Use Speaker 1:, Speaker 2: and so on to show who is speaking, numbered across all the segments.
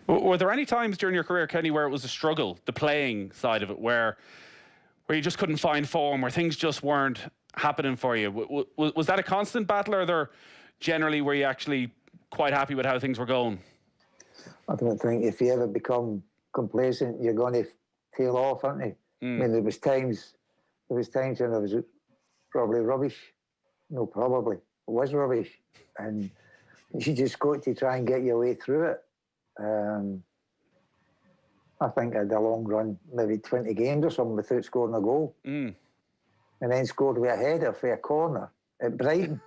Speaker 1: Were there any times during your career, Kenny, where it was a struggle, the playing side of it, where you just couldn't find form, where things just weren't happening for you? Was that a constant battle, or were you actually quite happy with how things were going?
Speaker 2: I don't think if you ever become complacent, you're going to tail off, aren't you? I mean, there was times when I was probably rubbish. No, probably. It was rubbish. And you just got to try and get your way through it. I think I had a long run, maybe 20 games or something without scoring a goal. And then scored with a header for a corner at Brighton.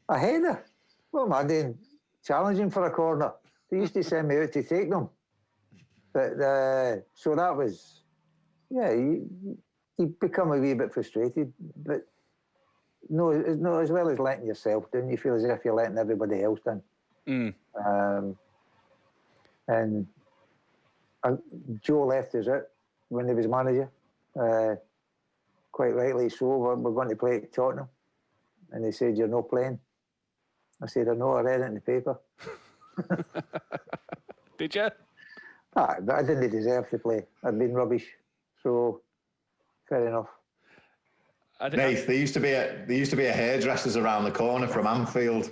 Speaker 2: A header? What am I doing? Challenging for a corner. They used to send me out to take them. But, so that was, yeah, you become a wee bit frustrated. But no, as well as letting yourself down, you feel as if you're letting everybody else down. And Joe left us out when he was manager. Quite rightly so. We're going to play at Tottenham. And he said, "You're not playing." I said, "I know, I read it in the paper."
Speaker 1: Did you?
Speaker 2: But I didn't deserve to play. I'd been rubbish. So, fair enough.
Speaker 3: Nate, there used to be a hairdresser's around the corner from Anfield,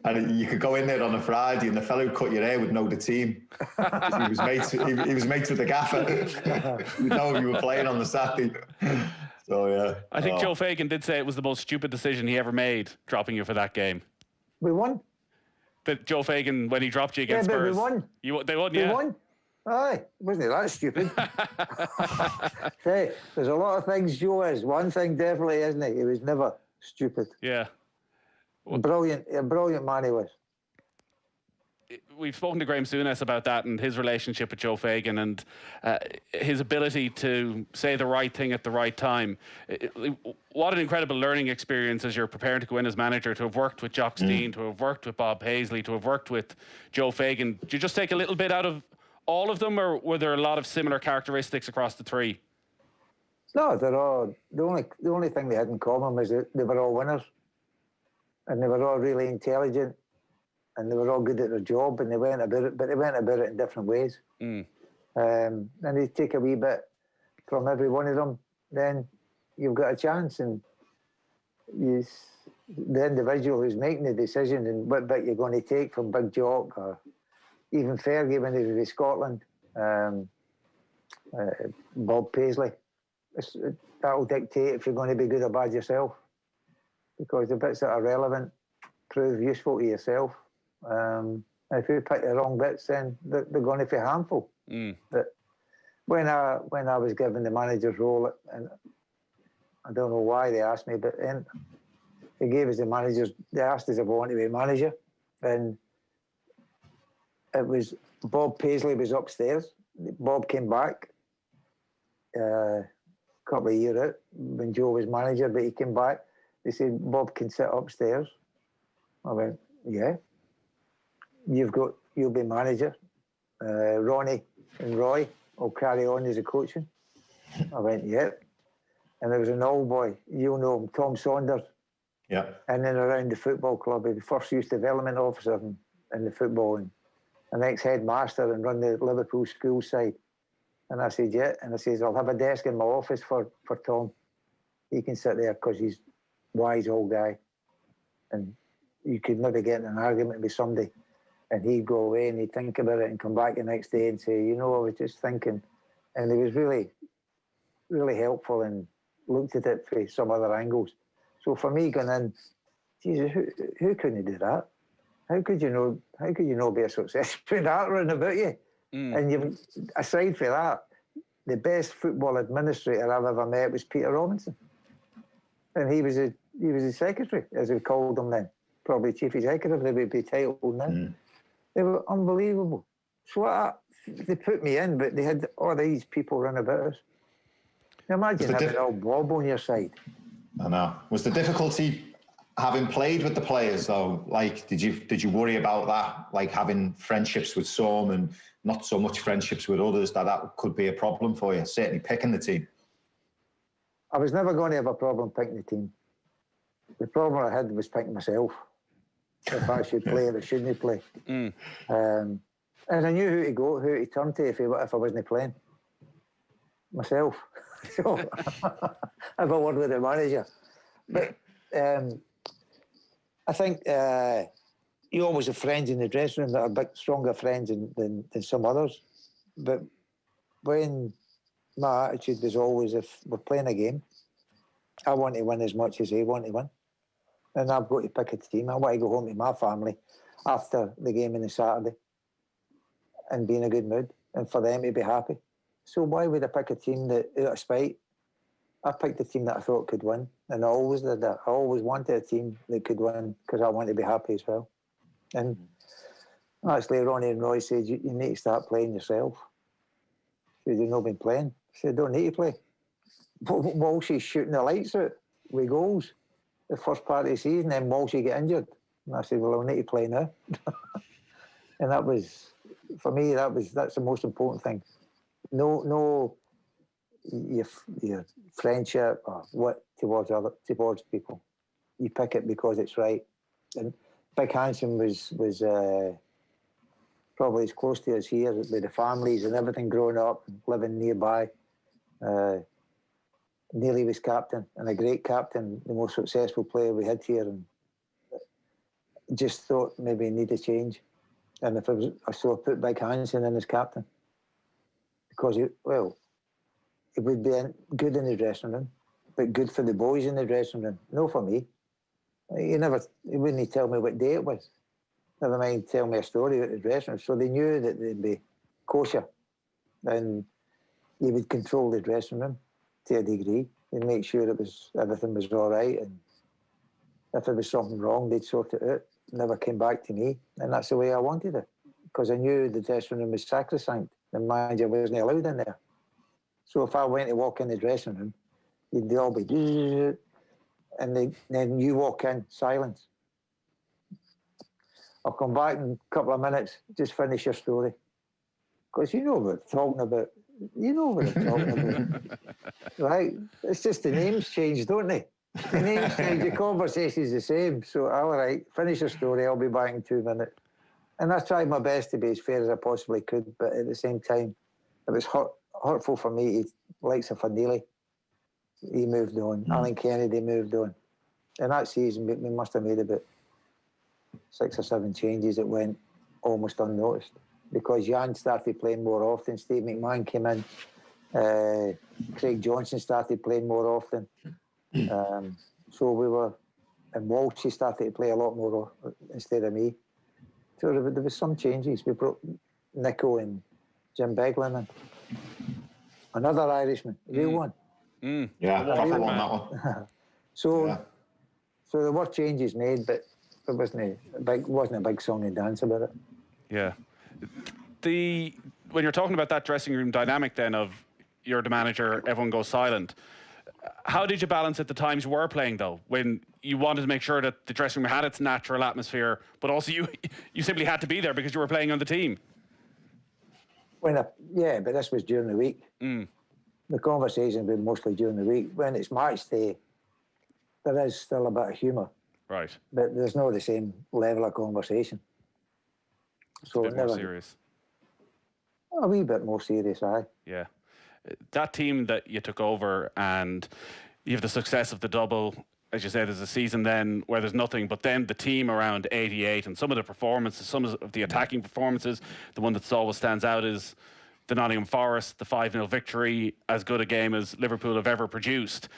Speaker 3: and you could go in there on a Friday, and the fellow who cut your hair would know the team. He was mates with the gaffer. You'd know if you were playing on the Saturday. So yeah.
Speaker 1: I think Joe Fagan did say it was the most stupid decision he ever made, dropping you for that game.
Speaker 2: We won.
Speaker 1: That Joe Fagan, when he dropped you against
Speaker 2: Spurs.
Speaker 1: But
Speaker 2: we won.
Speaker 1: They won, yeah.
Speaker 2: We won. Aye, wasn't that stupid? Hey, there's a lot of things Joe is. One thing definitely, isn't he? He was never stupid.
Speaker 1: Yeah.
Speaker 2: A brilliant man he was.
Speaker 1: We've spoken to Graham Souness about that and his relationship with Joe Fagan and his ability to say the right thing at the right time. What an incredible learning experience as you're preparing to go in as manager, to have worked with Jock Stein, to have worked with Bob Paisley, to have worked with Joe Fagan. Did you just take a little bit out of all of them, or were there a lot of similar characteristics across the three?
Speaker 2: No, they're all, the only thing they had in common was that they were all winners, and they were all really intelligent, and they were all good at their job, and they went about it, but they went about it in different ways. And they take a wee bit from every one of them, then you've got a chance. And the individual who's making the decision and what bit you're going to take from Big Jock, or even Fergie when he was with Scotland, Bob Paisley, that'll dictate if you're going to be good or bad yourself, because the bits that are relevant prove useful to yourself. If you pick the wrong bits, then they're going to be harmful. But when I was given the manager's role, and I don't know why they asked me, but then they gave us the managers. They asked us if we wanted to be a manager, and it was Bob Paisley was upstairs. Bob came back a couple of years out when Joe was manager, but he came back. They said, "Bob can sit upstairs." I went, "Yeah. You'll be manager. Ronnie and Roy will carry on as a coaching." I went, "Yeah." And there was an old boy, you'll know him, Tom Saunders.
Speaker 3: Yeah.
Speaker 2: In and around the football club. He was first youth development officer in the football, and an ex-headmaster, and run the Liverpool school side. And I said, "Yeah." And I says, "I'll have a desk in my office for Tom. He can sit there because he's a wise old guy. And you could maybe get in an argument with somebody, and he'd go away and he'd think about it and come back the next day and say, "You know, I was just thinking." And he was really, really helpful and looked at it from some other angles. So for me going in, Jesus, who couldn't do that? How could you know be a success with that running about you? And aside from that, the best football administrator I've ever met was Peter Robinson. And he was a secretary, as we called him then. Probably chief executive, they would be titled now. They were unbelievable. So they put me in, but they had all these people run about us. Imagine having old Bob on your side.
Speaker 3: I know. Was the difficulty having played with the players though? Like, did you worry about that? Like having friendships with some and not so much friendships with others, that could be a problem for you, certainly picking the team?
Speaker 2: I was never going to have a problem picking the team. The problem I had was picking myself. If I should play or I shouldn't play. And I knew who to turn to if I wasn't playing. Myself. So have a word with the manager. But I think you always have friends in the dressing room that are big, stronger friends than some others. But when my attitude was always, if we're playing a game, I want to win as much as they want to win. And I've got to pick a team. I want to go home to my family after the game on the Saturday and be in a good mood and for them to be happy. So why would I pick a team that, out of spite, I picked a team that I thought could win. And I always did that. I always wanted a team that could win because I want to be happy as well. And actually, Ronnie and Roy said, you need to start playing yourself. Said, you've not been playing. I said, don't need to play. Walshy's shooting the lights out with goals the first part of the season, then Walshy get injured. And I said, well, I'll need to play now. And that was, for me, that's the most important thing. No, your friendship or what towards people. You pick it because it's right. And Big Hanson was probably as close to us here with the families and everything growing up, living nearby. Nearly was captain and a great captain, the most successful player we had here, and just thought maybe he needed a change. And if I put Big Hanson in as captain because it would be good in the dressing room, but good for the boys in the dressing room, no for me. He wouldn't tell me what day it was. Never mind tell me a story about the dressing room. So they knew that they'd be kosher and he would control the dressing room to a degree and make sure everything was all right. And if there was something wrong, they'd sort it out. Never came back to me. And that's the way I wanted it. Because I knew the dressing room was sacrosanct. The manager wasn't allowed in there. So if I went to walk in the dressing room, they'd all be... And then you walk in, silence. I'll come back in a couple of minutes, just finish your story. Because you know what I'm talking about. You know what I'm talking about. Right? It's just the names change, don't they? The names change, the conversation's the same. So, all right, finish your story, I'll be back in 2 minutes. And I tried my best to be as fair as I possibly could, but at the same time, it was hurtful for me. Likes of Neely, he moved on. Alan Kennedy moved on. And that season, we must have made about 6 or 7 changes that went almost unnoticed because Jan started playing more often. Steve McMahon came in. Craig Johnson started playing more often. So we were, and Walshy started to play a lot more instead of me. So there was some changes. We brought Nico and Jim Beglin in. Another Irishman, real one.
Speaker 3: Yeah, proper one, that one.
Speaker 2: So there were changes made, but it wasn't a big song and dance about it.
Speaker 1: Yeah. When you're talking about that dressing room dynamic then of you're the manager, everyone goes silent, how did you balance at the times you were playing though, when you wanted to make sure that the dressing room had its natural atmosphere, but also you simply had to be there because you were playing on the team?
Speaker 2: But this was during the week. The conversation was mostly during the week. When it's match day, there is still a bit of humour.
Speaker 1: Right.
Speaker 2: But there's not the same level of conversation.
Speaker 1: So it's a bit more serious.
Speaker 2: A wee bit more serious, aye.
Speaker 1: Yeah. That team that you took over and you have the success of the double, as you said, there's a season then where there's nothing, but then the team around 88 and some of the performances, some of the attacking performances, the one that always stands out is the Nottingham Forest, the 5-0 victory, as good a game as Liverpool have ever produced.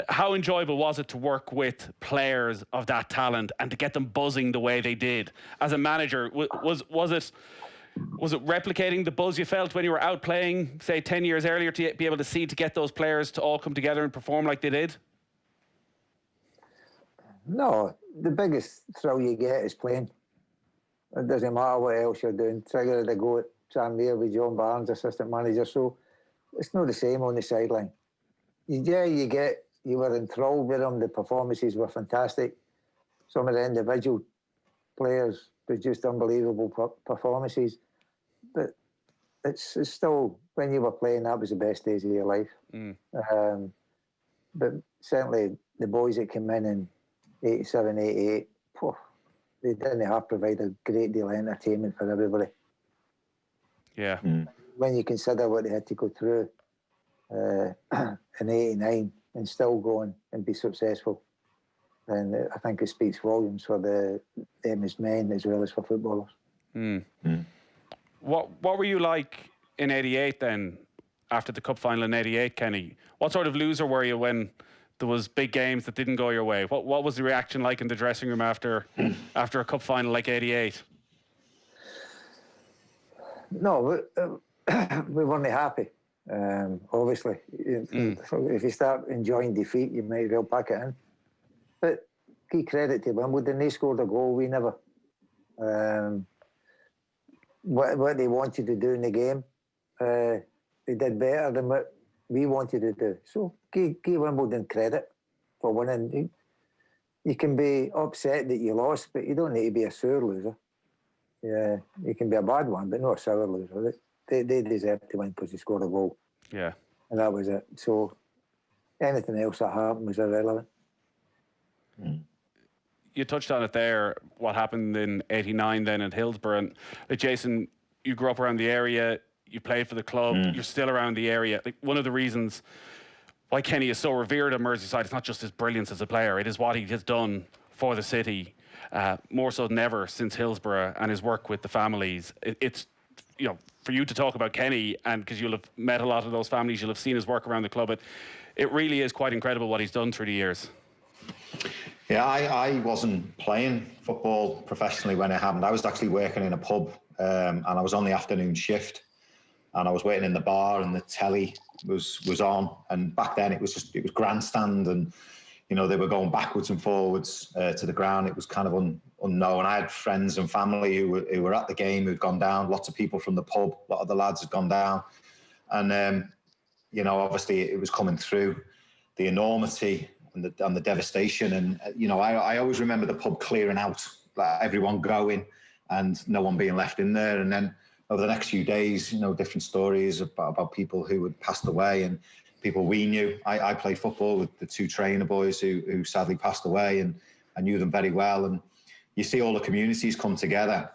Speaker 1: How enjoyable was it to work with players of that talent and to get them buzzing the way they did? As a manager, was it replicating the buzz you felt when you were out playing, say, 10 years earlier, to be able to get those players to all come together and perform like they did?
Speaker 2: No, the biggest thrill you get is playing. It doesn't matter what else you're doing. Trigger the go at Tranmere with John Barnes, assistant manager, so it's not the same on the sideline. You were enthralled with them, the performances were fantastic. Some of the individual players produced unbelievable performances, but it's still, when you were playing, that was the best days of your life. But certainly the boys that came in 87, 88, they didn't have provided a great deal of entertainment for everybody.
Speaker 1: Yeah.
Speaker 2: When you consider what they had to go through in '89 and still going and be successful, then I think it speaks volumes for them as men as well as for footballers.
Speaker 1: What were you like in '88 then, after the cup final in '88, Kenny? What sort of loser were you when there was big games that didn't go your way? What was the reaction like in the dressing room after a cup final like '88?
Speaker 2: No, we weren't happy. Obviously, if you start enjoying defeat, you might well pack it in. But give credit to Wimbledon, they scored a goal, we never. What they wanted to do in the game, they did better than what we wanted to do. So give Wimbledon credit for winning. You can be upset that you lost, but you don't need to be a sour loser. Yeah, you can be a bad one, but not a sour loser. They deserve to win because they scored a goal.
Speaker 1: Yeah.
Speaker 2: And that was it. So anything else that happened was irrelevant.
Speaker 1: You touched on it there, what happened in '89 then at Hillsborough. And Jason, you grew up around the area, you played for the club, you're still around the area. Like, one of the reasons why Kenny is so revered at Merseyside, it's not just his brilliance as a player, it is what he has done for the city, more so than ever since Hillsborough, and his work with the families. It's, you know, for you to talk about Kenny, and because you'll have met a lot of those families, you'll have seen his work around the club, it really is quite incredible what he's done through the years.
Speaker 3: Yeah, I wasn't playing football professionally when it happened. I was actually working in a pub, and I was on the afternoon shift, and I was waiting in the bar, and the telly was on. And back then it was grandstand, and you know, they were going backwards and forwards to the ground. It was kind of unknown. I had friends and family who were at the game, who'd gone down. Lots of people from the pub, a lot of the lads had gone down, and you know, obviously it was coming through, the enormity and the devastation. And you know, I always remember the pub clearing out, like everyone going, and no one being left in there. And then over the next few days, you know, different stories about people who had passed away and people we knew. I played football with the two trainer boys who sadly passed away, and I knew them very well. And you see all the communities come together,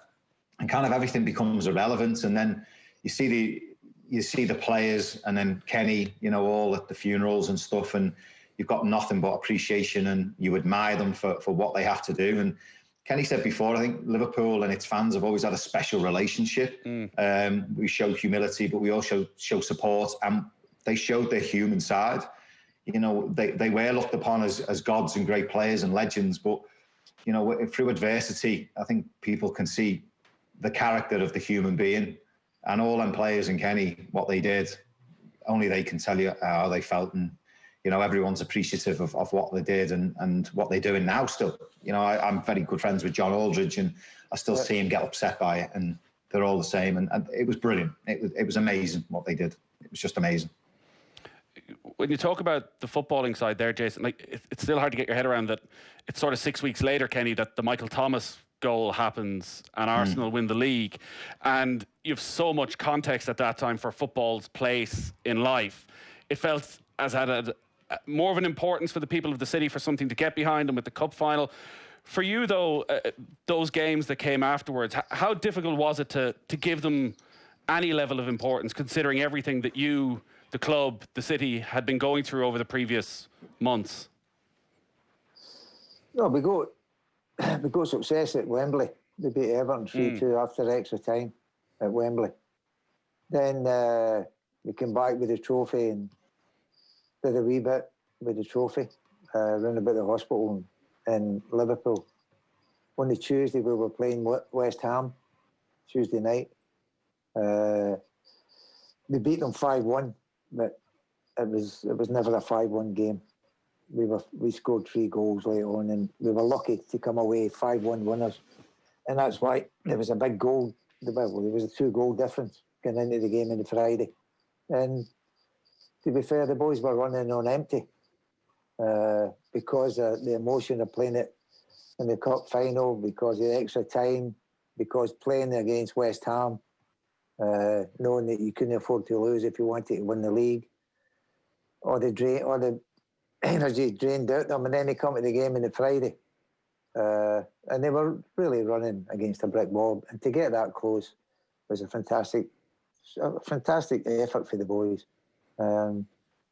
Speaker 3: and kind of everything becomes irrelevant. And then you see the players, and then Kenny, you know, all at the funerals and stuff, and you've got nothing but appreciation, and you admire them for what they have to do. And Kenny said before, I think Liverpool and its fans have always had a special relationship. We show humility, but we also show support, and they showed their human side. You know, they were looked upon as gods and great players and legends, but, you know, through adversity, I think people can see the character of the human being. And all them players and Kenny, what they did, only they can tell you how they felt. And, you know, everyone's appreciative of what they did and what they're doing now still. You know, I'm very good friends with John Aldridge, and I still see him get upset by it, and they're all the same. And it was brilliant. It was amazing what they did. It was just amazing.
Speaker 1: When you talk about the footballing side there, Jason, like, it's still hard to get your head around that it's sort of 6 weeks later, Kenny, that the Michael Thomas goal happens and Arsenal win the league. And you have so much context at that time for football's place in life. It felt as had more of an importance for the people of the city for something to get behind, and with the cup final. For you, though, those games that came afterwards, how difficult was it to give them any level of importance, considering everything that you, the club, the city had been going through over the previous months?
Speaker 2: No, we got success at Wembley. They beat Everton 3-2 after extra time at Wembley. Then we came back with the trophy and did a wee bit with the trophy round about the hospital in Liverpool. On the Tuesday, we were playing West Ham, Tuesday night. We beat them 5-1, but it was never a 5-1 game. We scored 3 goals later on, and we were lucky to come away 5-1 winners. And that's why there was a big goal. Well, there was a 2-goal difference going into the game on the Friday. And to be fair, the boys were running on empty because of the emotion of playing it in the cup final, because of the extra time, because playing against West Ham, knowing that you couldn't afford to lose if you wanted to win the league, or the energy drained out them, and then they come to the game on the Friday. And they were really running against a brick wall. And to get that close was a fantastic a fantastic effort for the boys.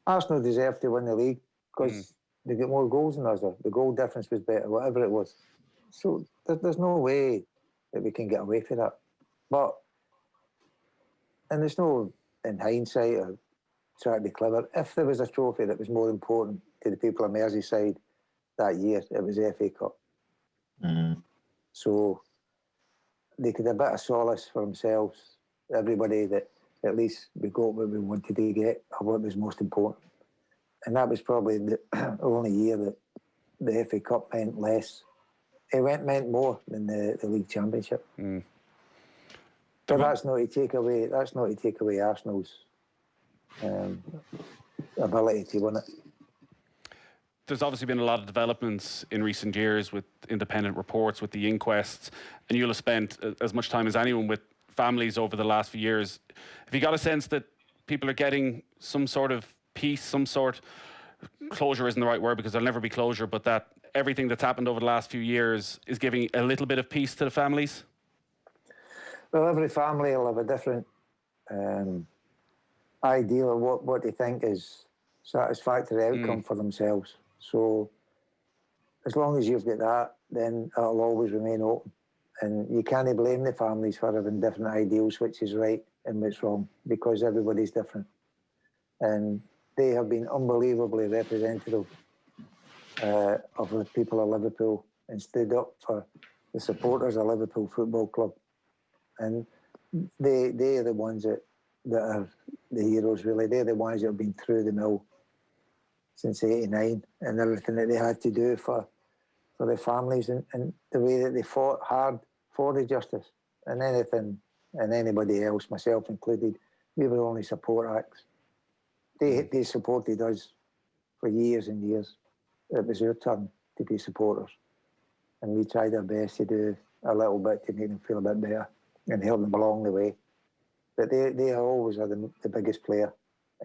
Speaker 2: Arsenal deserved to win the league because they got more goals than us. The goal difference was better, whatever it was. So there's no way that we can get away from that. But, and there's no, in hindsight, or try to be clever, if there was a trophy that was more important to the people of Merseyside that year, it was the FA Cup. So they could have a bit of solace for themselves, everybody, that at least we got what we wanted to get, or what was most important. And that was probably the only year that the FA Cup meant less. It meant more than the league championship. But that's not to take away Arsenal's ability to win it.
Speaker 1: There's obviously been a lot of developments in recent years with independent reports, with the inquests, and you'll have spent as much time as anyone with families over the last few years. Have you got a sense that people are getting some sort of peace, some sort, closure isn't the right word because there'll never be closure, but that everything that's happened over the last few years is giving a little bit of peace to the families?
Speaker 2: Well, every family will have a different idea of what they think is satisfactory outcome for themselves. So as long as you've got that, then it'll always remain open. And you can't blame the families for having different ideals, which is right and what's wrong, because everybody's different. And they have been unbelievably representative of the people of Liverpool and stood up for the supporters of Liverpool Football Club. And they are the ones that are the heroes, really. They're the ones that have been through the mill since '89 and everything that they had to do for their families, and the way that they fought hard for the justice. And anything, and anybody else, myself included, we were only support acts. They supported us for years and years. It was our turn to be supporters. And we tried our best to do a little bit to make them feel a bit better and help them along the way. But they always are the biggest player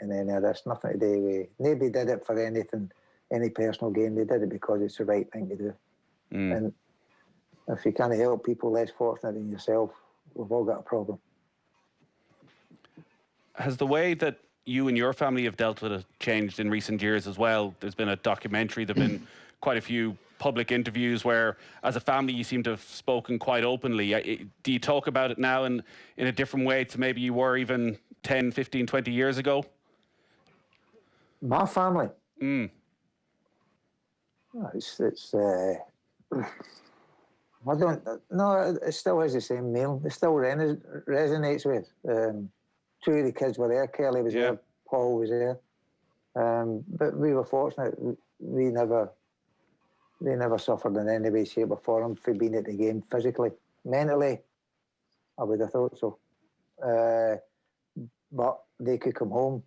Speaker 2: in any of this. Nothing to do with... Nobody did it for anything, any personal gain. They did it because it's the right thing to do. And if you can't help people less fortunate than yourself, we've all got a problem.
Speaker 1: Has the way that you and your family have dealt with it changed in recent years as well? There's been a documentary, there've been quite a few public interviews where, as a family, you seem to have spoken quite openly. Do you talk about it now in a different way to maybe you were even 10, 15, 20 years ago?
Speaker 2: My family? I don't... No, it still is the same meal. It still resonates with. Two of the kids were there. Kelly was there. Paul was there. But we were fortunate. They never suffered in any way, shape or form for being at the game physically. Mentally, I would have thought so. But they could come home,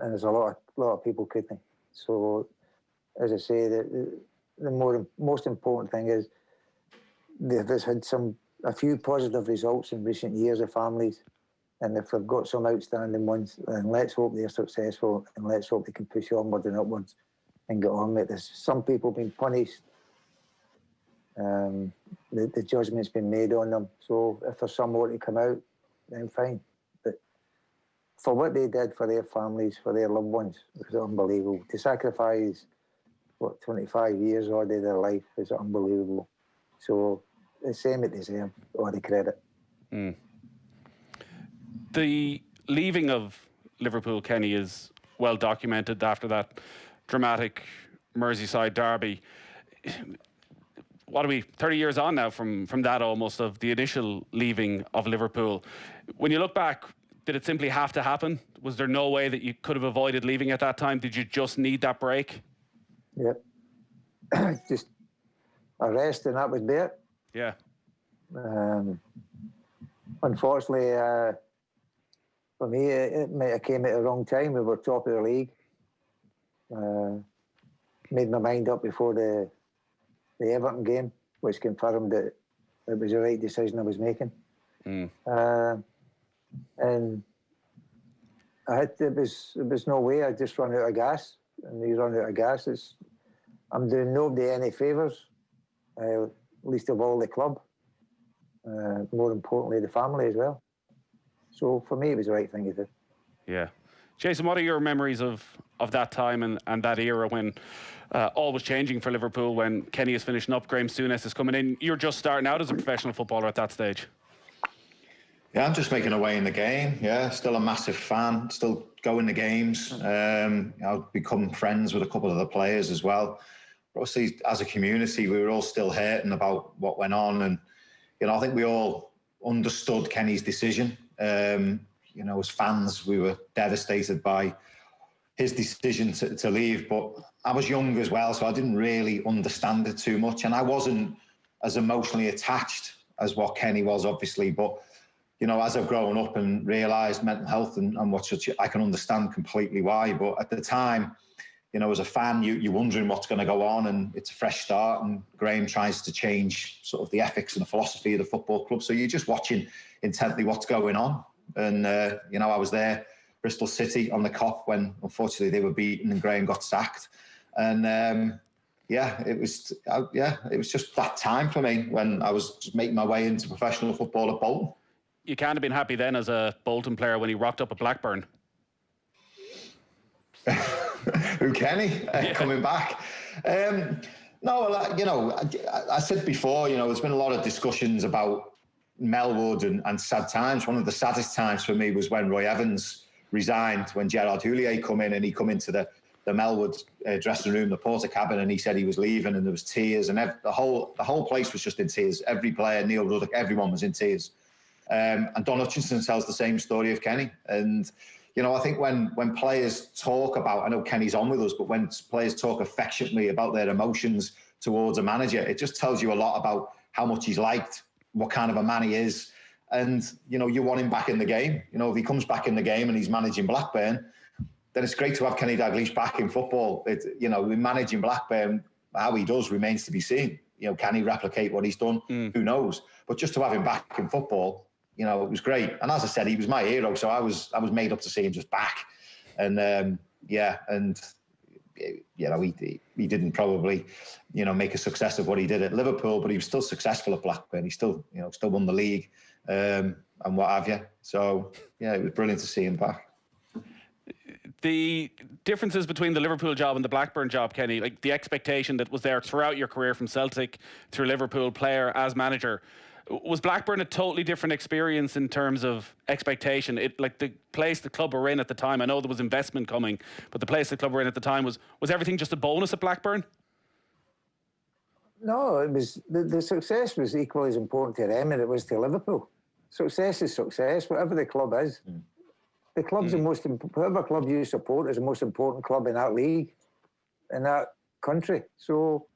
Speaker 2: and there's a lot of people couldn't. So, as I say, the most important thing is they've had a few positive results in recent years of families, and if they've got some outstanding ones, then let's hope they're successful, and let's hope they can push onwards and upwards and get on with it. There's some people being punished. The judgment's been made on them. So if there's some more to come out, then fine. But for what they did for their families, for their loved ones, it was unbelievable. To sacrifice, 25 years of their life is unbelievable. So the same it deserves, all the credit.
Speaker 1: The leaving of Liverpool, Kenny, is well documented after that dramatic Merseyside derby. What are we, 30 years on now from that almost, of the initial leaving of Liverpool? When you look back, did it simply have to happen? Was there no way that you could have avoided leaving at that time? Did you just need that break?
Speaker 2: Yep. Just a rest and that was it.
Speaker 1: Yeah.
Speaker 2: Unfortunately, for me, it might have came at the wrong time. We were top of the league. Made my mind up before the Everton game, which confirmed that it was the right decision I was making. And there was no way. I just run out of gas, and you run out of gas. I'm doing nobody any favours, least of all the club. More importantly, the family as well. So for me, it was the right thing to do.
Speaker 1: Yeah. Jason, what are your memories of that time and that era when all was changing for Liverpool, when Kenny is finishing up, Graham Souness is coming in? You're just starting out as a professional footballer at that stage.
Speaker 3: Yeah, I'm just making a way in the game. Yeah, still a massive fan, still going to games. I've become friends with a couple of the players as well. Obviously, as a community, we were all still hurting about what went on. And, I think we all understood Kenny's decision. As fans, we were devastated by his decision to leave. But I was young as well, so I didn't really understand it too much. And I wasn't as emotionally attached as what Kenny was, obviously. But, as I've grown up and realised mental health and what such, I can understand completely why. But at the time, as a fan, you're wondering what's going to go on, and it's a fresh start. And Graham tries to change sort of the ethics and the philosophy of the football club. So you're just watching intently what's going on. And, I was there, Bristol City on the Kop, when unfortunately they were beaten and Graham got sacked. And it was just that time for me when I was just making my way into professional football at Bolton.
Speaker 1: You can't have been happy then as a Bolton player when he rocked up at Blackburn.
Speaker 3: Who, Kenny? Coming back. No, I said before, there's been a lot of discussions about Melwood and sad times. One of the saddest times for me was when Roy Evans resigned, when Gerard Houllier come in, and he come into the Melwood dressing room, the porter cabin, and he said he was leaving, and there was tears, and the whole place was just in tears. Every player, Neil Ruddock, everyone was in tears. And Don Hutchinson tells the same story of Kenny. And I think when players talk about, I know Kenny's on with us, but when players talk affectionately about their emotions towards a manager, it just tells you a lot about how much he's liked, what kind of a man he is. And, you want him back in the game. If he comes back in the game and he's managing Blackburn, then it's great to have Kenny Dalglish back in football. Managing Blackburn, how he does remains to be seen. Can he replicate what he's done? Who knows? But just to have him back in football, it was great. And as I said, he was my hero, so I was made up to see him just back. And he didn't probably, make a success of what he did at Liverpool, but he was still successful at Blackburn. He still won the league and what have you. So yeah, it was brilliant to see him back.
Speaker 1: The differences between the Liverpool job and the Blackburn job, Kenny, like the expectation that was there throughout your career from Celtic through Liverpool, player as manager. Was Blackburn a totally different experience in terms of expectation? The place the club were in at the time, I know there was investment coming, but the place the club were in at the time, was everything just a bonus at Blackburn?
Speaker 2: No, it was the success was equally as important to them as it was to Liverpool. Success is success, whatever the club is. The club's whatever club you support is the most important club in that league, in that country. So,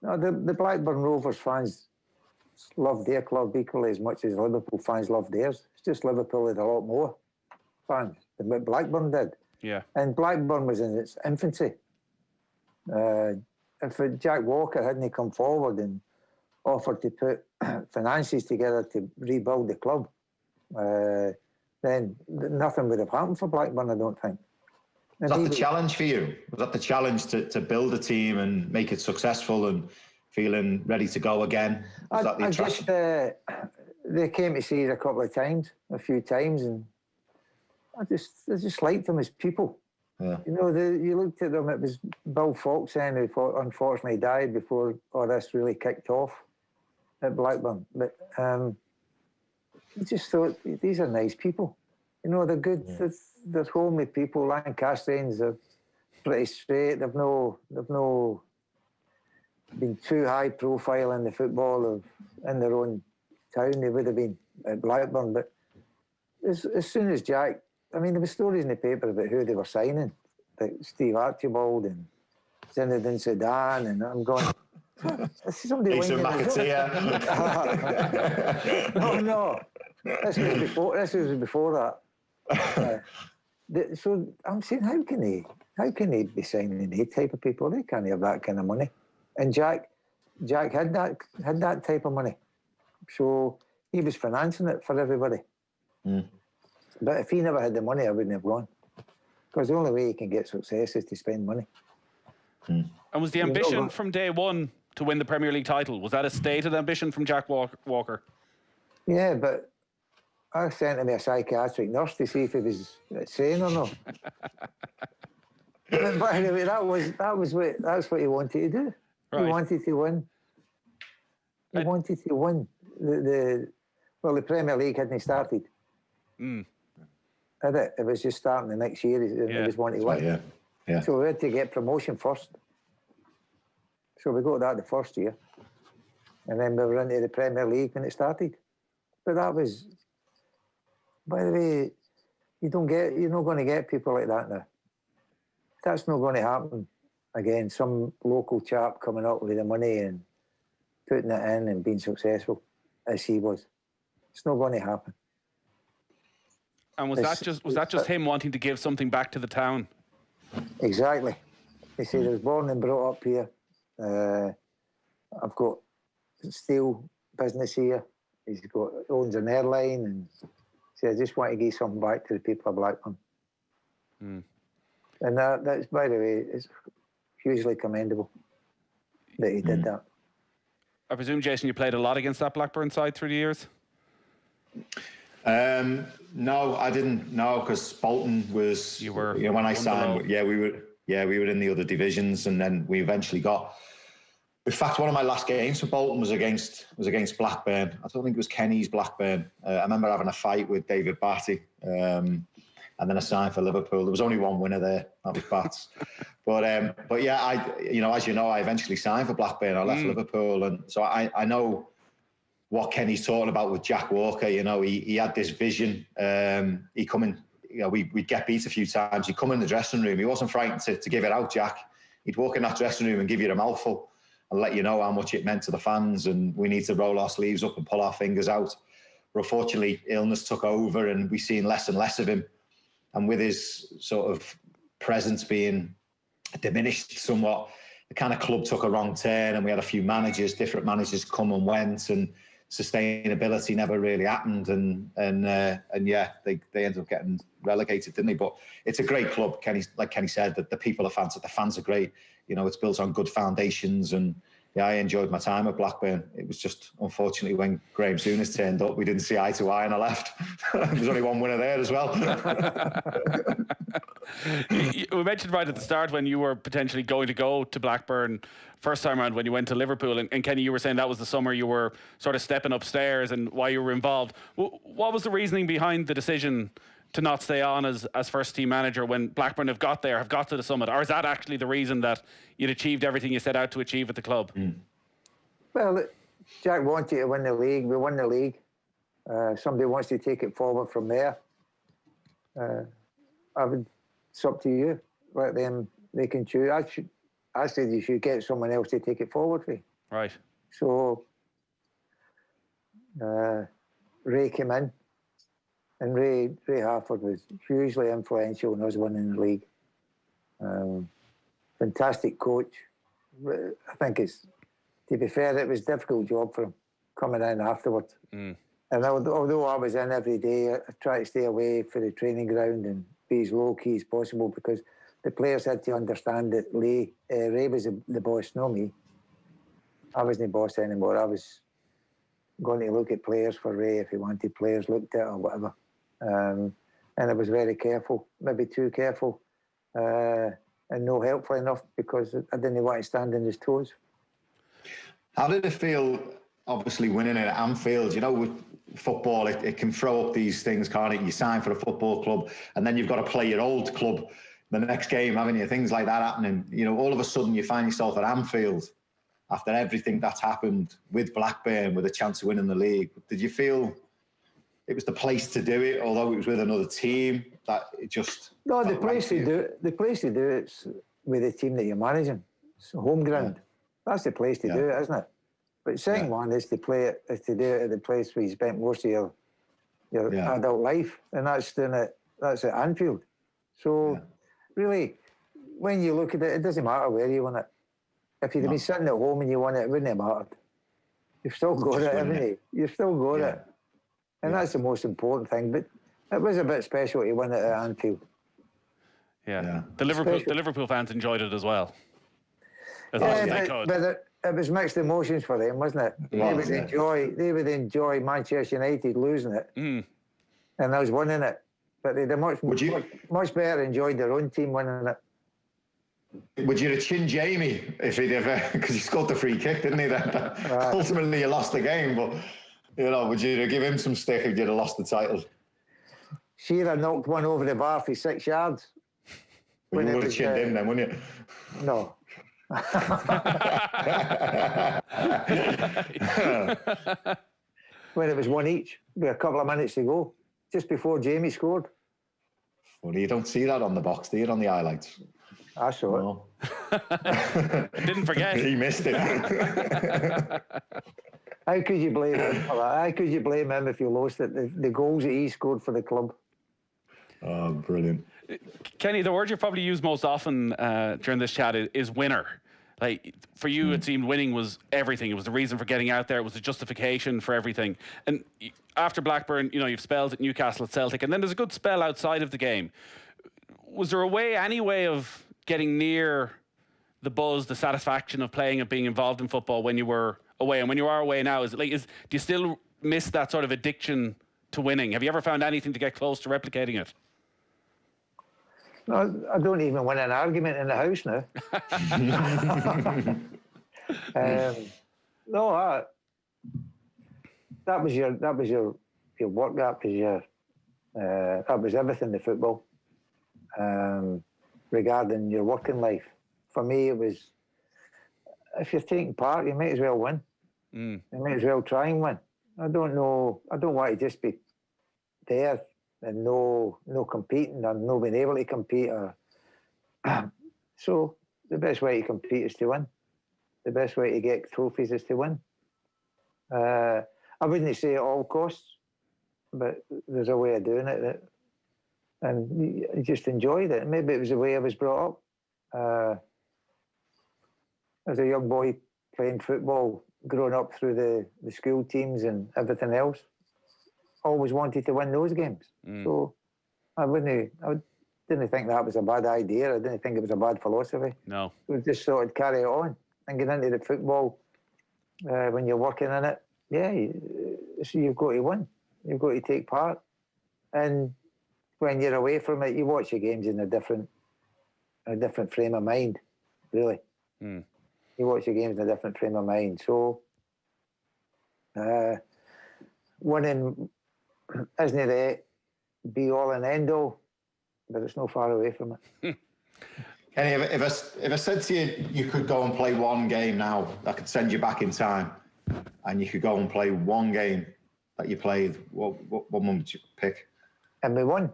Speaker 2: the Blackburn Rovers fans love their club equally as much as Liverpool fans love theirs. It's just Liverpool had a lot more fans than what Blackburn did.
Speaker 1: Yeah.
Speaker 2: And Blackburn was in its infancy. If Jack Walker hadn't come forward and offered to put finances together to rebuild the club, then nothing would have happened for Blackburn, I don't think.
Speaker 3: Was that the challenge for you? Was that the challenge to build a team and make it successful and feeling ready to go again? Was that the attraction?
Speaker 2: They came to see us a few times, and I just liked them as people.
Speaker 3: Yeah.
Speaker 2: You looked at them, it was Bill Foxen who unfortunately died before all this really kicked off at Blackburn. But I just thought, these are nice people. They're good, they're homely people. Lancastrians are pretty straight. They've no been too high profile in the football in their own town. They would have been at Blackburn, but as soon as Jack, there were stories in the paper about who they were signing, like Steve Archibald and Zinedine Zidane, and I'm going, somebody
Speaker 3: Jason McAteer.
Speaker 2: No. This was before that. So I'm saying, how can they be signing these type of people? They can't have that kind of money. And Jack had that type of money, so he was financing it for everybody. But if he never had the money, I wouldn't have gone, because the only way you can get success is to spend money.
Speaker 1: And was the ambition from day one to win the Premier League title? Was that a stated ambition from Jack Walker?
Speaker 2: Yeah, but I sent him a psychiatric nurse to see if he was sane or not. But anyway, that's what he wanted to do.
Speaker 1: Right.
Speaker 2: He wanted to win. He wanted to win. The Premier League hadn't started. Had it? It was just starting the next year. He was wanting to win.
Speaker 3: Yeah.
Speaker 2: So we had to get promotion first. So we got that the first year, and then we were into the Premier League when it started. But that was, by the way, you're not going to get people like that now. That's not going to happen again. Some local chap coming up with the money and putting it in and being successful as he was. It's not going to happen.
Speaker 1: And was that just him wanting to give something back to the town?
Speaker 2: Exactly. He said, I was born and brought up here. I've got steel business here. Owns an airline, and said, I just want to give something back to the people of Blackburn. And that's, by the way, it's hugely commendable that he did that.
Speaker 1: I presume, Jason, you played a lot against that Blackburn side through the years?
Speaker 3: No, I didn't. No, because Bolton was. You were. When I signed. We were in the other divisions, and then we eventually got. In fact, one of my last games for Bolton was against Blackburn. I don't think it was Kenny's Blackburn. I remember having a fight with David Batty, and then I signed for Liverpool. There was only one winner there. That was Bats. But yeah, as you know, I eventually signed for Blackburn. I left Liverpool, and so I know what Kenny's talking about with Jack Walker. He had this vision. He come in. We'd get beat a few times. He'd come in the dressing room. He wasn't frightened to give it out, Jack. He'd walk in that dressing room and give you a mouthful and let you know how much it meant to the fans, and we need to roll our sleeves up and pull our fingers out. But unfortunately, illness took over, and we've seen less and less of him. And with his sort of presence being diminished somewhat, the kind of club took a wrong turn, and we had a few different managers come and went, and sustainability never really happened. And yeah, they ended up getting relegated, didn't they? But it's a great club. Like Kenny said, that the people are fans. The fans are great. It's built on good foundations, and yeah, I enjoyed my time at Blackburn. It was just, unfortunately, when Graham Souness turned up, we didn't see eye to eye, and I left. There's only one winner there as well.
Speaker 1: We mentioned right at the start when you were potentially going to go to Blackburn first time around when you went to Liverpool, and Kenny, you were saying that was the summer you were sort of stepping upstairs and why you were involved. What was the reasoning behind the decision to not stay on as first team manager when Blackburn have got to the summit? Or is that actually the reason that you'd achieved everything you set out to achieve at the club?
Speaker 2: Well, Jack wanted to win the league. We won the league. Somebody wants to take it forward from there. It's up to you. Let them, they can choose. I said you should get someone else to take it forward for you.
Speaker 1: Right.
Speaker 2: So Ray came in, and Ray Harford was hugely influential in us winning the league. Fantastic coach. I think to be fair, it was a difficult job for him coming in afterwards. And although I was in every day, I tried to stay away from the training ground and be as low key as possible, because the players had to understand that Ray was the boss, not me. I wasn't the boss anymore. I was going to look at players for Ray if he wanted players looked at or whatever. And I was very careful, maybe too careful, and not helpful enough, because I didn't want to stand on his toes.
Speaker 3: How did it feel, obviously, winning it at Anfield? With football, it can throw up these things, can't it? You sign for a football club, and then you've got to play your old club the next game, haven't you? Things like that happening. All of a sudden you find yourself at Anfield after everything that's happened with Blackburn, with a chance to win in the league. Did you feel it was the place to do it, although it was with another team? That it just
Speaker 2: the place to do it's with the team that you're managing. It's home ground. Yeah. That's the place to do it, isn't it? But second one is to do it at the place where you spent most of your adult life, and that's at Anfield. So really, when you look at it, it doesn't matter where you won it. If you'd been sitting at home and you won it, it wouldn't have mattered. You've still got it, haven't you? You've still got it. And that's the most important thing. But it was a bit special to win it at Anfield.
Speaker 1: Yeah. The Liverpool fans enjoyed it as well. As long as they could.
Speaker 2: But it was mixed emotions for them, wasn't it? They would enjoy Manchester United losing it. and I was winning it. But they'd much better enjoyed their own team winning it.
Speaker 3: Would you have chinned Jamie if he'd ever, because he scored the free kick, didn't he? Ultimately, you lost the game, but would you have given him some stick if you'd have lost the title?
Speaker 2: Shearer knocked one over the bar for 6 yards.
Speaker 3: Well, you would have chinned him then, wouldn't you?
Speaker 2: No. When it was one each, with a couple of minutes to go, just before Jamie scored.
Speaker 3: Well, you don't see that on the box, do you, on the highlights?
Speaker 2: I saw
Speaker 1: it. Didn't forget.
Speaker 3: He missed it.
Speaker 2: How could you blame him for that? How could you blame him if you lost it? The goals that he scored for the club.
Speaker 3: Oh, brilliant.
Speaker 1: Kenny, the word you probably use most often during this chat is winner. Like, for you, it seemed winning was everything. It was the reason for getting out there. It was the justification for everything. And after Blackburn, you've spelled at Newcastle, at Celtic, and then there's a good spell outside of the game. Was there any way of getting near the buzz, the satisfaction of playing and being involved in football when you were away? And when you are away now, do you still miss that sort of addiction to winning? Have you ever found anything to get close to replicating it?
Speaker 2: No, I don't even win an argument in the house now. No, that was your work. That was everything, the football. Regarding your working life, for me, it was, if you're taking part, you might as well win. You might as well try and win. I don't want to just be there and no competing or no being able to compete. So the best way to compete is to win. The best way to get trophies is to win. I wouldn't say at all costs, but there's a way of doing it and you just enjoyed it. Maybe it was the way I was brought up. As a young boy playing football, growing up through the school teams and everything else, always wanted to win those games. So I didn't think that was a bad idea. I didn't think it was a bad philosophy.
Speaker 1: No.
Speaker 2: We just sort of carry it on and get into the football when you're working in it. Yeah, you've got to win. You've got to take part. And when you're away from it, you watch your games in a different frame of mind, really. You watch your games in a different frame of mind. So winning isn't the be all and end all, but it's not far away from it.
Speaker 3: Kenny, if I said to you, you could go and play one game now, I could send you back in time, and you could go and play one game that you played, what one would you pick?
Speaker 2: And we won.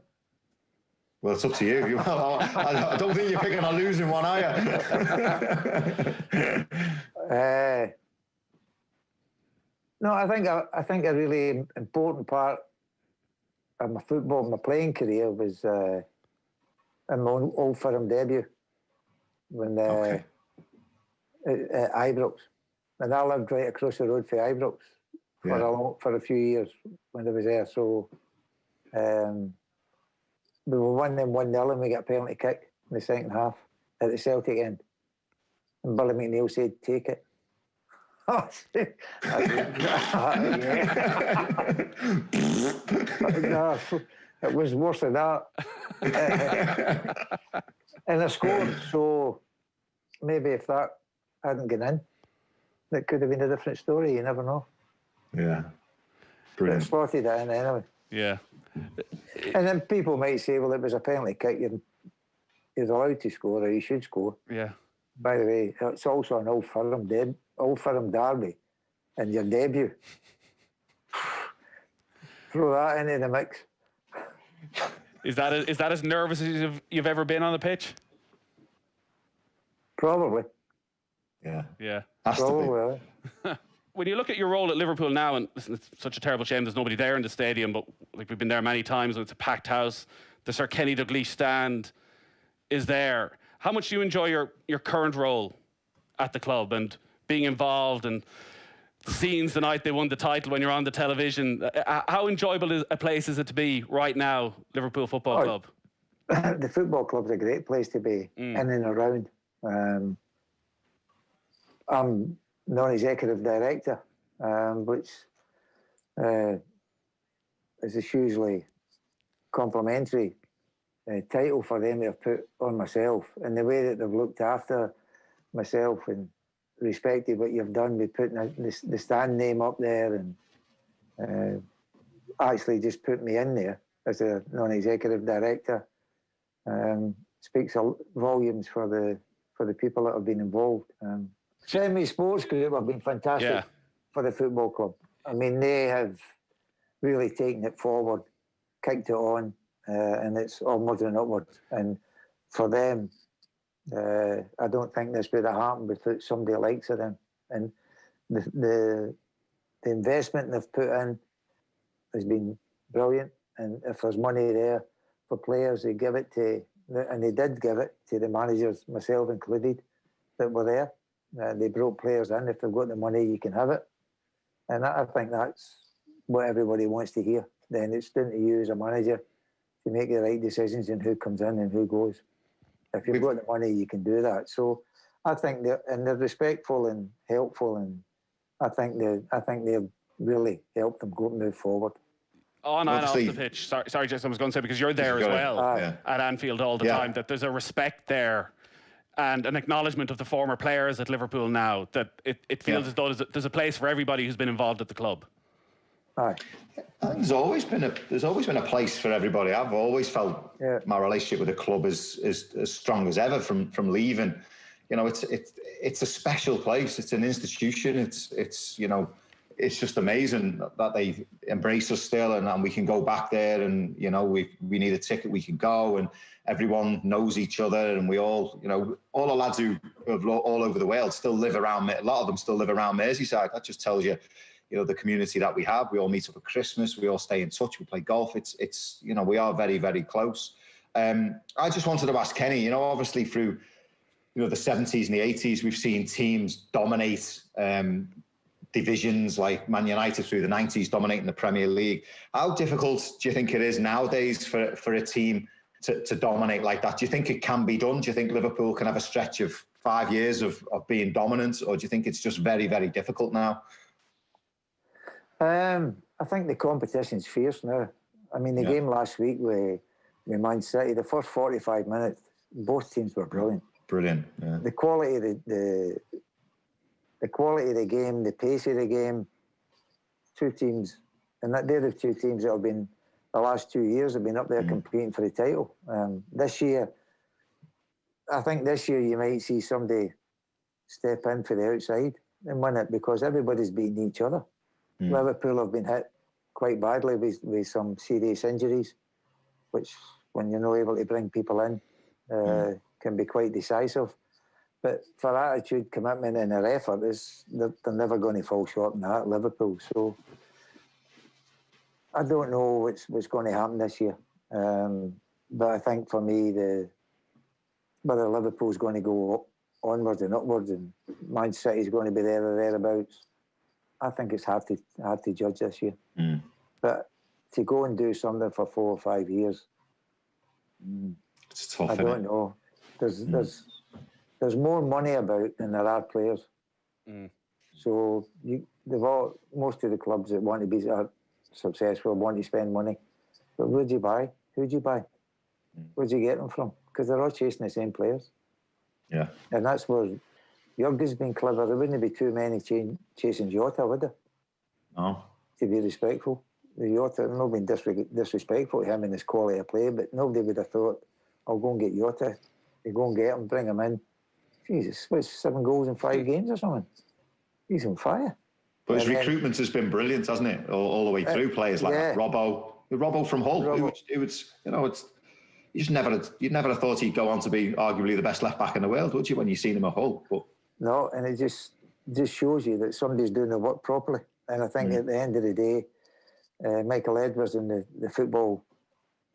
Speaker 3: Well, it's up to you. I don't think you're picking a losing one, are you?
Speaker 2: No, I think a really important part of my playing career was in my Old Firm debut when at Ibrox, and I lived right across the road from Ibrox for a few years when I was there. So we were winning 1-0 and we got a penalty kick in the second half at the Celtic end, and Billy McNeil said, "Take it." Oh, no, it was worse than that. And I scored, so maybe if that hadn't gone in, it could have been a different story. You never know.
Speaker 3: Yeah. Brilliant.
Speaker 2: It slotted it in anyway.
Speaker 1: Yeah.
Speaker 2: And then people might say, well, it was a penalty kick. You're allowed to score, or you should score.
Speaker 1: Yeah.
Speaker 2: By the way, it's also an Old Firm derby in your debut. Throw that into the mix.
Speaker 1: Is that as nervous as you've ever been on the pitch?
Speaker 2: Probably.
Speaker 3: Yeah.
Speaker 1: Yeah.
Speaker 3: Has
Speaker 2: Probably.
Speaker 3: to be.
Speaker 1: When you look at your role at Liverpool now, and listen, it's such a terrible shame there's nobody there in the stadium, but like we've been there many times, and it's a packed house. The Sir Kenny Dalglish stand is there. How much do you enjoy your current role at the club and being involved and the scenes the night they won the title when you're on the television? How enjoyable a place is it to be right now, Liverpool Football Club?
Speaker 2: The football club's a great place to be in and around. I'm non-executive director, which is usually complimentary title for them to have put on myself, and the way that they've looked after myself and respected what you've done with putting the stand name up there, and actually just put me in there as a non-executive director, speaks volumes for the people that have been involved. Semi Sports Group have been fantastic for the football club. I mean, they have really taken it forward, kicked it on, and it's onwards and upwards. And for them, I don't think this would have happened without somebody likes of them. And the investment they've put in has been brilliant. And if there's money there for players, they give it to, and they did give it to the managers, myself included, that were there. They brought players in. If they've got the money, you can have it. And I think that's what everybody wants to hear. Then it's down to you as a manager to make the right decisions and who comes in and who goes. If you've got the money, you can do that. So I think they're respectful and helpful, and I think they've really helped them move forward.
Speaker 1: On and off the pitch. Sorry, Jason, I was going to say, because you're there as well at Anfield all the time, that there's a respect there and an acknowledgement of the former players at Liverpool now, that it feels as though there's a place for everybody who's been involved at the club.
Speaker 2: Aye.
Speaker 3: I think there's always been a place for everybody. I've always felt my relationship with the club is as strong as ever from leaving. You know, it's a special place. It's an institution. It's you know, it's just amazing that they embrace us still, and we can go back there, and you know, we need a ticket, we can go, and everyone knows each other, and we all, you know, all the lads who are all over the world still live around, a lot of them still live around Merseyside. That just tells you, you know, the community that we have. We all meet up at Christmas, we all stay in touch, we play golf. It's you know, we are very, very close. I just wanted to ask Kenny, you know, obviously through, you know, the 70s and the 80s, we've seen teams dominate divisions like Man United through the 90s, dominating the Premier League. How difficult do you think it is nowadays for a team to dominate like that? Do you think it can be done? Do you think Liverpool can have a stretch of 5 years of being dominant, or do you think it's just very, very difficult now?
Speaker 2: I think the competition's fierce now. I mean, the game last week with Man City, the first 45 minutes, both teams were brilliant.
Speaker 3: Brilliant. Yeah.
Speaker 2: The quality of the quality of the game, the pace of the game, two teams, and they're the two teams that have been, the last 2 years have been up there competing for the title. This year, I think this year you might see somebody step in for the outside and win it, because everybody's beating each other. Liverpool have been hit quite badly with some serious injuries, which, when you're not able to bring people in, can be quite decisive. But for attitude, commitment and their effort, they're never going to fall short in that, Liverpool. So I don't know what's going to happen this year. But I think for me, whether Liverpool's going to go onwards and upwards and Man City's going to be there or thereabouts, I think it's hard to judge this year. But to go and do something for 4 or 5 years,
Speaker 3: it's tough.
Speaker 2: I don't know. There's more money about than there are players. So most of the clubs that want to be successful want to spend money. But who'd you buy? Who'd you buy? Where'd you get them from? Because they're all chasing the same players. Yeah. And that's where Jurgen's been clever. There wouldn't be too many chasing Jota, would there?
Speaker 3: No.
Speaker 2: To be respectful. Jota, nobody disrespectful to him in his quality of play, but nobody would have thought, I'll go and get Jota. They go and get him, bring him in. Jesus, what's 7 goals in 5 games or something? He's on fire.
Speaker 3: But his recruitment has been brilliant, hasn't it? All the way through. Players like Robbo from Hull. It was, you know, you'd never have thought he'd go on to be arguably the best left back in the world, would you, when you seen him at Hull? But
Speaker 2: no, and it just shows you that somebody's doing the work properly. And I think at the end of the day, Michael Edwards and the football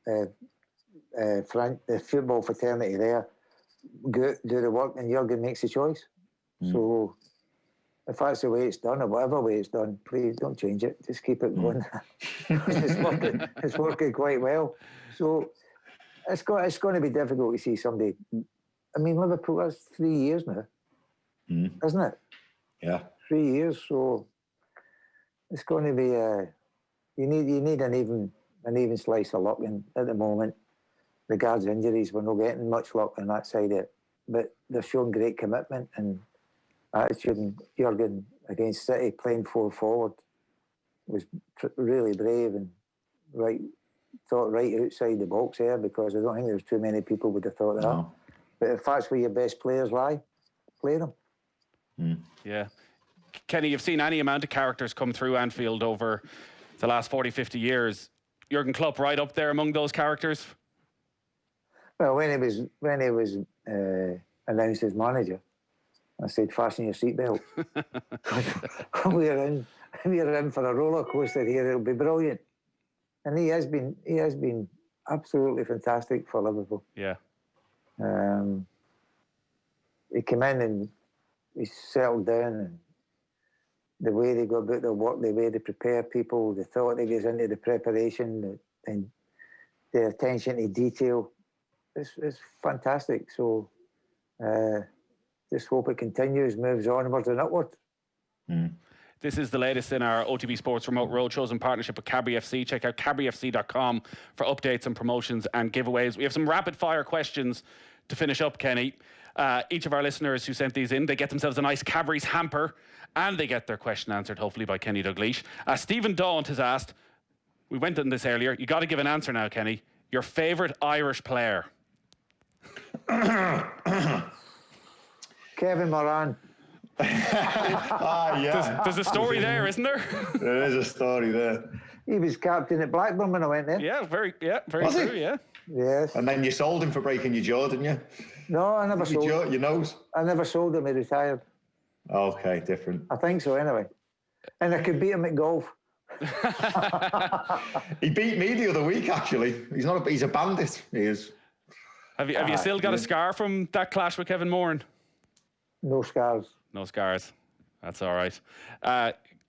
Speaker 2: the football fraternity there do the work, and Jurgen makes the choice. So if that's the way it's done, or whatever way it's done, please don't change it. Just keep it going. It's working quite well. So it's going to be difficult to see somebody. I mean, Liverpool, that's 3 years now, isn't it?
Speaker 3: Yeah. 3
Speaker 2: years. So it's going to be you need an an even slice of luck. And at the moment, regards injuries, we're not getting much luck on that side of it. But they're showing great commitment and attitude. And Jurgen against City playing 4 forward was really brave and thought right outside the box there, because I don't think there's too many people would have thought that. No. But if that's where your best players lie, play them.
Speaker 1: Yeah. Kenny, you've seen any amount of characters come through Anfield over the last 40, 50 years. Jurgen Klopp right up there among those characters?
Speaker 2: Well, when he was announced as manager, I said, fasten your seatbelt. we are in for a roller coaster here. It'll be brilliant. And he has been absolutely fantastic for Liverpool.
Speaker 1: Yeah.
Speaker 2: He came in and he settled down, and the way they go about their work, the way they prepare people, the thought that goes into the preparation, and the attention to detail, it's fantastic. So just hope it continues, moves onwards and upwards.
Speaker 1: This is the latest in our OTB Sports Remote Roadshows in partnership with Cadbury FC. Check out cadburyfc.com for updates and promotions and giveaways. We have some rapid fire questions to finish up, Kenny. Each of our listeners who sent these in, they get themselves a nice Cadbury's hamper, and they get their question answered, hopefully, by Kenny Dalglish. Stephen Daunt has asked, we went on this earlier, you got to give an answer now, Kenny. Your favourite Irish player?
Speaker 2: Kevin Moran.
Speaker 3: Yeah.
Speaker 1: There's a story there, isn't there?
Speaker 3: There is a story there.
Speaker 2: He was captain at Blackburn when I went there.
Speaker 1: Yeah, very
Speaker 3: Was
Speaker 1: true,
Speaker 3: he?
Speaker 1: yeah.
Speaker 2: Yes.
Speaker 3: And then you sold him for breaking your jaw, didn't you?
Speaker 2: No, I never sold him.
Speaker 3: Your nose?
Speaker 2: I never sold him, he retired.
Speaker 3: Okay, different.
Speaker 2: I think so, anyway. And I could beat him at golf.
Speaker 3: He beat me the other week, actually. He's a bandit, he is.
Speaker 1: Have you still got a scar from that clash with Kevin Moran?
Speaker 2: No scars.
Speaker 1: No scars. That's all right.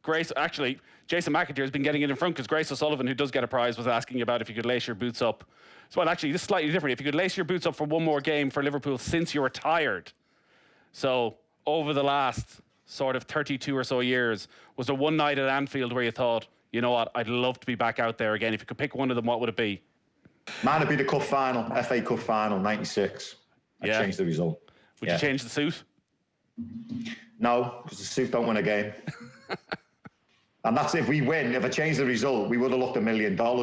Speaker 1: Grace, actually, Jason McAteer has been getting it in front, because Grace O'Sullivan, who does get a prize, was asking about if you could lace your boots up. So, well, actually, this is slightly different. If you could lace your boots up for one more game for Liverpool since you retired. So, over the last sort of 32 or so years, was there one night at Anfield where you thought, you know what, I'd love to be back out there again? If you could pick one of them, what would it be?
Speaker 3: Mine would be the cup final, FA Cup final, 96. I'd change the result.
Speaker 1: Would you change the suit?
Speaker 3: No, because the suit don't win a game. And that's if we win. If I change the result, we would have looked $1 million. Well,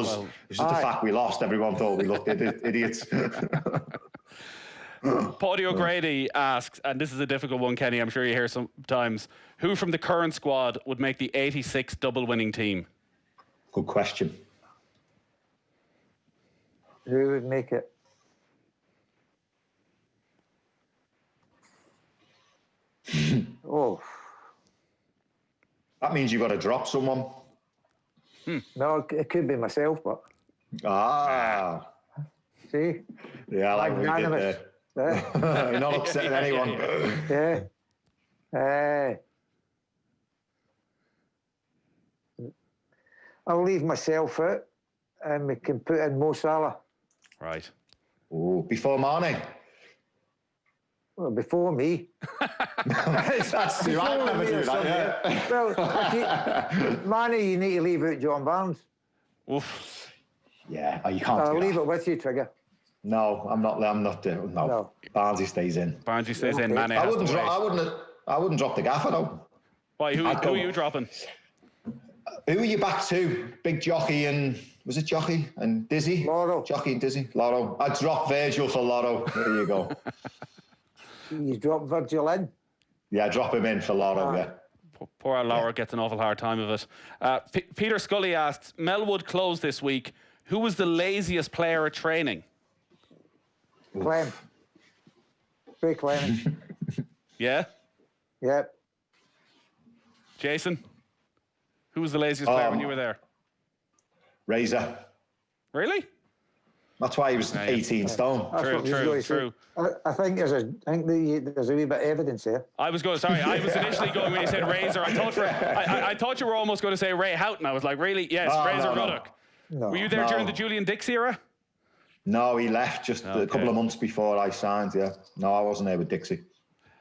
Speaker 3: it's just the fact we lost. Everyone thought we looked idiots.
Speaker 1: Paddy O'Grady asks, and this is a difficult one, Kenny, I'm sure you hear sometimes, who from the current squad would make the 86 double-winning team?
Speaker 3: Good question.
Speaker 2: Who would make it? Oh.
Speaker 3: That means you've got to drop someone.
Speaker 2: No, it could be myself, but... See?
Speaker 3: Yeah, I like what you did there. You're not upsetting anyone.
Speaker 2: Yeah. I'll leave myself out, and we can put in Mo Salah.
Speaker 1: Right.
Speaker 3: Oh, before Mane?
Speaker 2: Well, before me.
Speaker 3: That's true. I'd never do that, yeah.
Speaker 2: Well, Mane, you need to leave out John Barnes.
Speaker 1: Oof.
Speaker 3: Yeah, you can't
Speaker 2: I'll
Speaker 3: do
Speaker 2: leave
Speaker 3: that.
Speaker 2: it with you, Trigger.
Speaker 3: No, I'm not. No. Barnsley stays in.
Speaker 1: Barnsley stays in. Mane
Speaker 3: I wouldn't drop the gaffer though.
Speaker 1: Why? Who are you dropping?
Speaker 3: Who are you back to? Big Jockey and was it Jockey and Dizzy?
Speaker 2: Lotto.
Speaker 3: Jockey and Dizzy. Lotto. I'd drop Virgil for Lotto. There you go.
Speaker 2: You drop Virgil in?
Speaker 3: Yeah, drop him in for Lotto. Yeah.
Speaker 1: Poor old Laura gets an awful hard time of it. Peter Scully asks, Melwood closed this week. Who was the laziest player at training?
Speaker 2: Clem. Ray Clement.
Speaker 1: Yeah?
Speaker 2: Yep.
Speaker 1: Jason? Who was the laziest player when you were there?
Speaker 3: Razor.
Speaker 1: Really?
Speaker 3: That's why he was 18 stone.
Speaker 1: True.
Speaker 2: I think there's a wee bit of evidence there.
Speaker 1: I was initially going when you said Razor. I thought you were almost going to say Ray Houghton. I was like, really? Yes, Razor Ruddock.
Speaker 2: No.
Speaker 1: Were you there during the Julian Dix era?
Speaker 3: No, he left just a couple of months before I signed, yeah. No, I wasn't there with Dixie.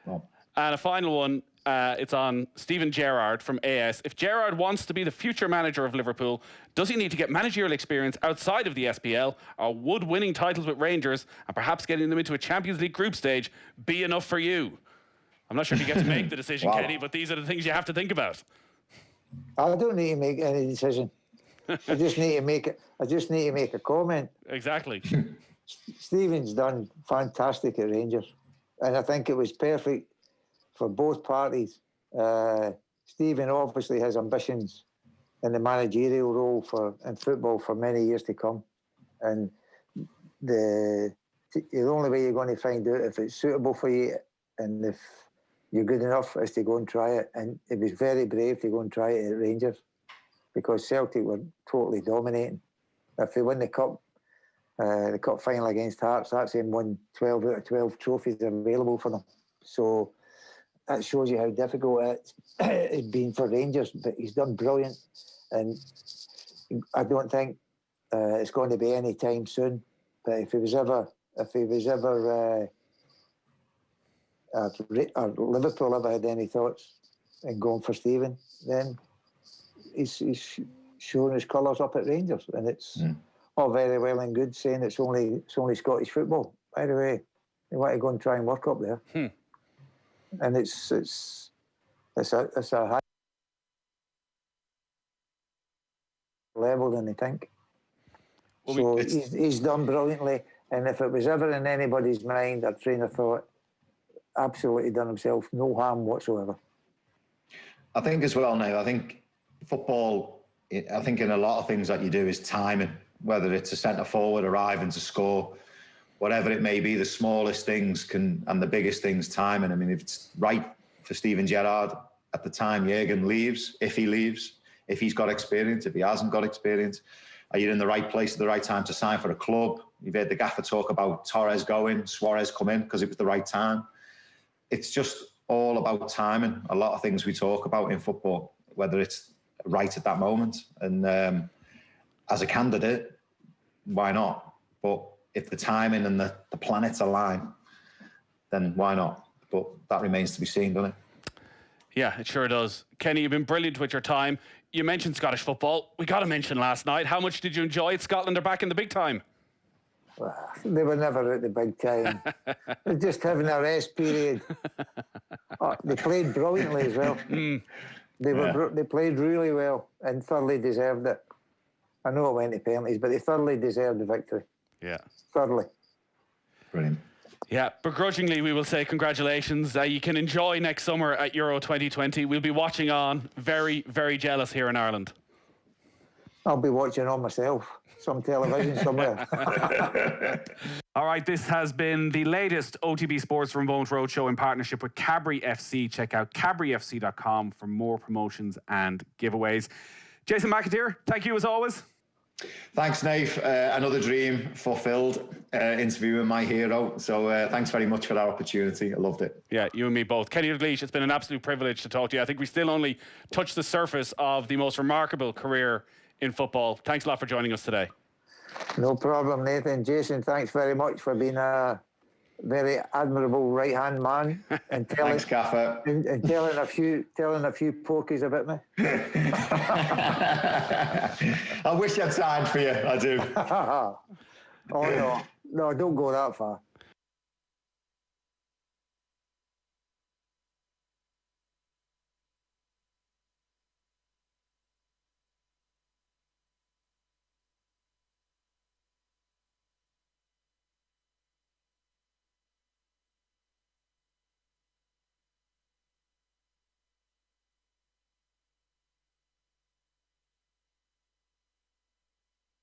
Speaker 3: No.
Speaker 1: And a final one. It's on Stephen Gerrard from AS. If Gerrard wants to be the future manager of Liverpool, does he need to get managerial experience outside of the SPL, or would winning titles with Rangers and perhaps getting them into a Champions League group stage be enough for you? I'm not sure if you get to make the decision, Kenny, but these are the things you have to think about.
Speaker 2: I don't need to make any decision. I just need to make it. I just need to make a comment.
Speaker 1: Exactly.
Speaker 2: Stephen's done fantastic at Rangers, and I think it was perfect for both parties. Stephen obviously has ambitions in the managerial role in football for many years to come, and the only way you're going to find out if it's suitable for you and if you're good enough is to go and try it. And it was very brave to go and try it at Rangers, because Celtic were totally dominating. If they win the cup final against Hearts, that's him won 12 out of 12 trophies available for them. So that shows you how difficult it's been for Rangers. But he's done brilliant, and I don't think it's going to be any time soon. But if Liverpool ever had any thoughts in going for Stephen, then he's showing his colours up at Rangers, and it's all very well and good saying it's only Scottish football. By the way, they want to go and try and work up there, and it's a high level than they think. So he's done brilliantly, and if it was ever in anybody's mind, a trainer thought, absolutely done himself no harm whatsoever.
Speaker 3: I think as well now, I think football, I think in a lot of things that you do is timing, whether it's a centre forward arriving to score, whatever it may be, the smallest things and the biggest things, timing. I mean, if it's right for Stephen Gerrard at the time Jurgen leaves, if he leaves, if he's got experience, if he hasn't got experience, are you in the right place at the right time to sign for a club? You've heard the gaffer talk about Torres going, Suarez come in because it was the right time. It's just all about timing. A lot of things we talk about in football, whether it's right at that moment. And as a candidate, why not? But if the timing and the planets align, then why not? But that remains to be seen, doesn't it?
Speaker 1: Yeah, it sure does. Kenny, you've been brilliant with your time. You mentioned Scottish football. We got to mention last night. How much did you enjoy it? Scotland are back in the big time.
Speaker 2: Well, they were never at the big time. They're just having a rest period. They played brilliantly as well. They played really well and thoroughly deserved it. I know it went to penalties, but they thoroughly deserved the victory.
Speaker 1: Yeah.
Speaker 2: Thoroughly.
Speaker 3: Brilliant.
Speaker 1: Yeah, begrudgingly, we will say congratulations. You can enjoy next summer at Euro 2020. We'll be watching on. Very, very jealous here in Ireland.
Speaker 2: I'll be watching on myself. Some television somewhere.
Speaker 1: All right, this has been the latest OTB Sports Remote Roadshow in partnership with Cadbury FC. Check out cadburyfc.com for more promotions and giveaways. Jason McAteer, thank you as always.
Speaker 3: Thanks, Nave. Another dream fulfilled, interviewing my hero. So thanks very much for that opportunity. I loved it.
Speaker 1: Yeah, you and me both. Kenny Dalglish, it's been an absolute privilege to talk to you. I think we still only touched the surface of the most remarkable career in football. Thanks a lot for joining us today.
Speaker 2: No problem, Nathan. Jason, thanks very much for being a very admirable right-hand man and telling,
Speaker 3: thanks, Gaffer.
Speaker 2: And telling a few porkies about me.
Speaker 3: I wish I'd signed for you. I do.
Speaker 2: Oh no, don't go that far.